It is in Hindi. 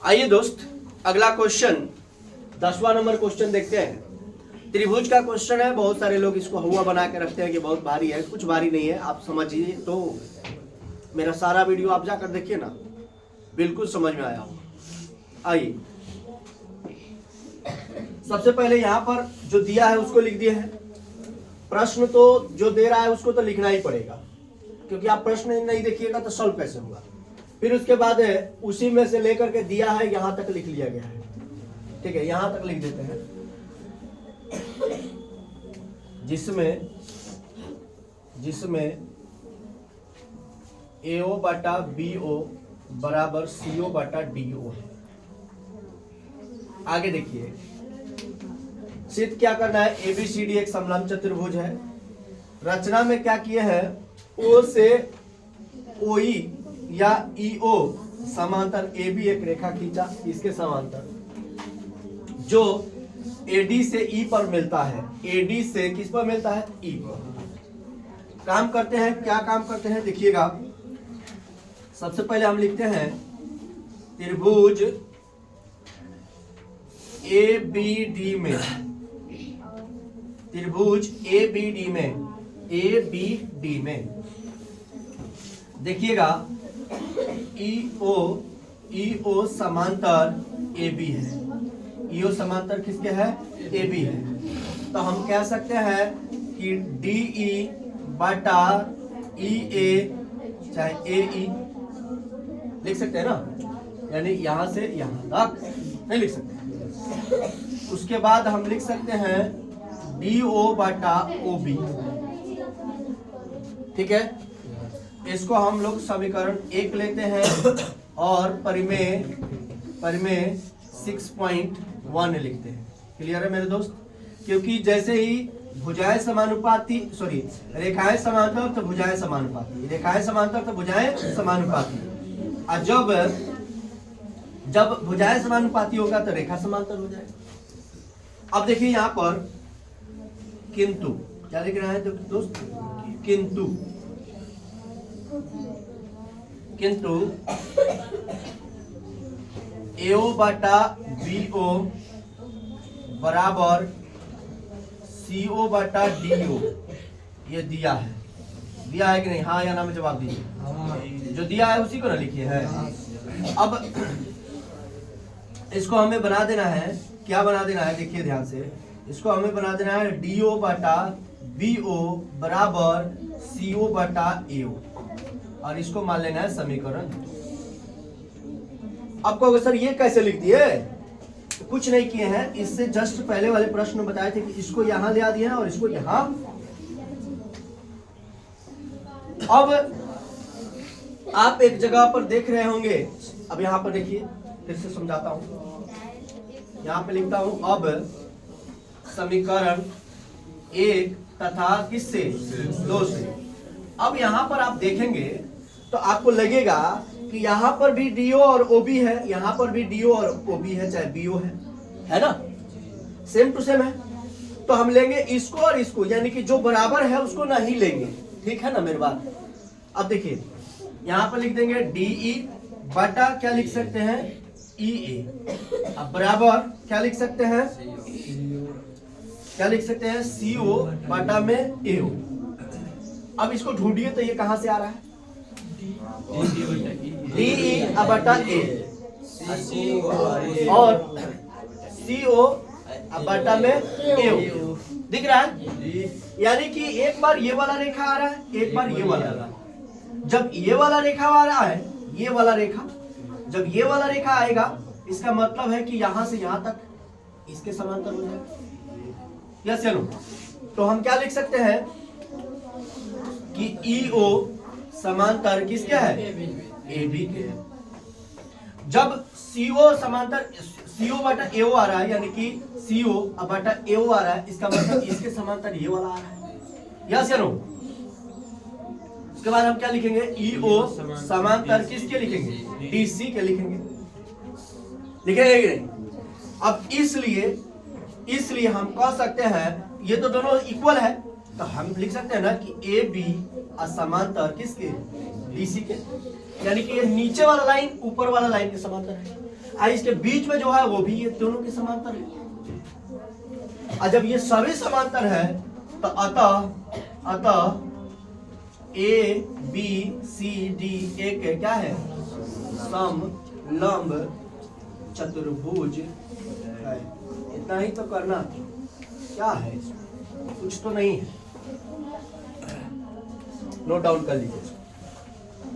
आइए दोस्त, अगला क्वेश्चन 10वां नंबर क्वेश्चन देखते हैं। त्रिभुज का क्वेश्चन है। बहुत सारे लोग इसको हुआ बना के रखते हैं कि बहुत भारी है। कुछ भारी नहीं है, आप समझिए तो मेरा सारा वीडियो आप जाकर देखिए ना, बिल्कुल समझ में आया होगा। आइए, सबसे पहले यहाँ पर जो दिया है उसको लिख दिए हैं। प्रश्न तो जो दे रहा है उसको तो लिखना ही पड़ेगा, क्योंकि आप प्रश्न नहीं देखिएगा तो सॉल्व कैसे होगा। फिर उसके बाद है उसी में से लेकर के दिया है यहां तक लिख लिया गया है। ठीक है, यहां तक लिख देते हैं, जिसमें AO बटा BO बराबर CO बटा DO है। आगे देखिए, सिद्ध क्या करना है। ABCD एक समलंब चतुर्भुज है। रचना में क्या किए हैं, O से OE या EO समांतर AB एक रेखा खींचा, इसके समांतर जो AD से E पर मिलता है। AD से किस पर मिलता है, E पर। काम करते हैं, क्या काम करते हैं देखिएगा। सबसे पहले हम लिखते हैं त्रिभुज ABD में, त्रिभुज ABD में देखिएगा EO समांतर AB है। EO समांतर किसके है, AB है। तो हम कह सकते हैं कि DE बटा EA चाहे AE लिख सकते हैं ना, यानी यहां से यहां तक नहीं लिख सकते। उसके बाद हम लिख सकते हैं DO बटा OB। ठीक है, इसको हम लोग समीकरण 1 लेते हैं और परिमेय 6.1 लिखते हैं। क्लियर है मेरे दोस्त। क्योंकि जैसे ही भुजाएं समानुपाती, रेखाएं समांतर तो भुजाएं समानुपाती, रेखाएं समांतर तो भुजाएं समानुपाती। और जब भुजाएं समानुपाती होगा तो रेखा समांतर हो जाएगा। अब देखिए यहां पर किंतु क्या लिख रहा है दोस्त, किंतु AO बटा BO बराबर CO बटा DO, ये दिया है कि नहीं, हाँ या ना में जवाब दीजिए। जो दिया है उसी को ना लिखिए है। अब इसको हमें बना देना है, क्या बना देना है देखिए ध्यान से। इसको हमें बना देना है DO बटा BO बराबर CO बटा AO, और इसको मान लेना है समीकरण। अब कहोगे सर ये कैसे लिख दिए, तो कुछ नहीं किए हैं, इससे जस्ट पहले वाले प्रश्न बताए थे कि इसको यहां ले आ दिया और इसको यहां। अब आप एक जगह पर देख रहे होंगे, अब यहां पर देखिए, फिर से समझाता हूं। यहां पे लिखता हूं, अब समीकरण 1 तथा किससे, 2 से। अब यहां पर आप देखेंगे तो आपको लगेगा कि यहां पर भी DO और OB है, यहां पर भी DO और OB है, चाहे BO है ना, सेम टू सेम है। तो हम लेंगे इसको और इसको, यानी कि जो बराबर है उसको नहीं लेंगे। ठीक है ना मेरी बात। अब देखिए यहां पर लिख देंगे DE बटा क्या लिख सकते हैं, EA। अब बराबर क्या लिख सकते हैं, CO बटा में AO। अब इसको ढूंढिए तो ये कहां से आ रहा है, DE बटा A और CO बटा में AO दिख रहा है। यानी कि एक बार ये वाला रेखा आ रहा है, एक बार ये वाला आ रहा है। जब ये वाला रेखा आ रहा है, ये वाला रेखा, जब ये वाला रेखा आएगा, इसका मतलब है कि यहां से यहां तक इसके समांतर हो जाएगा। यस या नो। तो हम क्या लिख सकते हैं कि EO समांतर किसके है, AB के है। जब CO समांतर CO बटा AO आ रहा है, यानी कि CO बटा AO आ रहा है, इसका मतलब इसके समांतर ये वाला आ रहा है। यस या नो। उसके बाद हम क्या लिखेंगे, EO समांतर किसके लिखेंगे, DC के लिखेंगे। लिखेंगे कि नहीं। अब इसलिए हम कह सकते हैं ये तो दोनों इक्वल है, तो हम लिख सकते हैं ना कि AB समांतर किसके, BC के। यानी कि ये नीचे वाला लाइन ऊपर वाला लाइन के समांतर है। इसके बीच में जो है वो भी ये दोनों के समांतर है। और जब ये सभी समांतर है तो अतः ए बी सी डी एक क्या है, समलंब चतुर्भुज है। इतना ही तो करना, क्या है कुछ तो नहीं है। नोट डाउन कर लीजिए।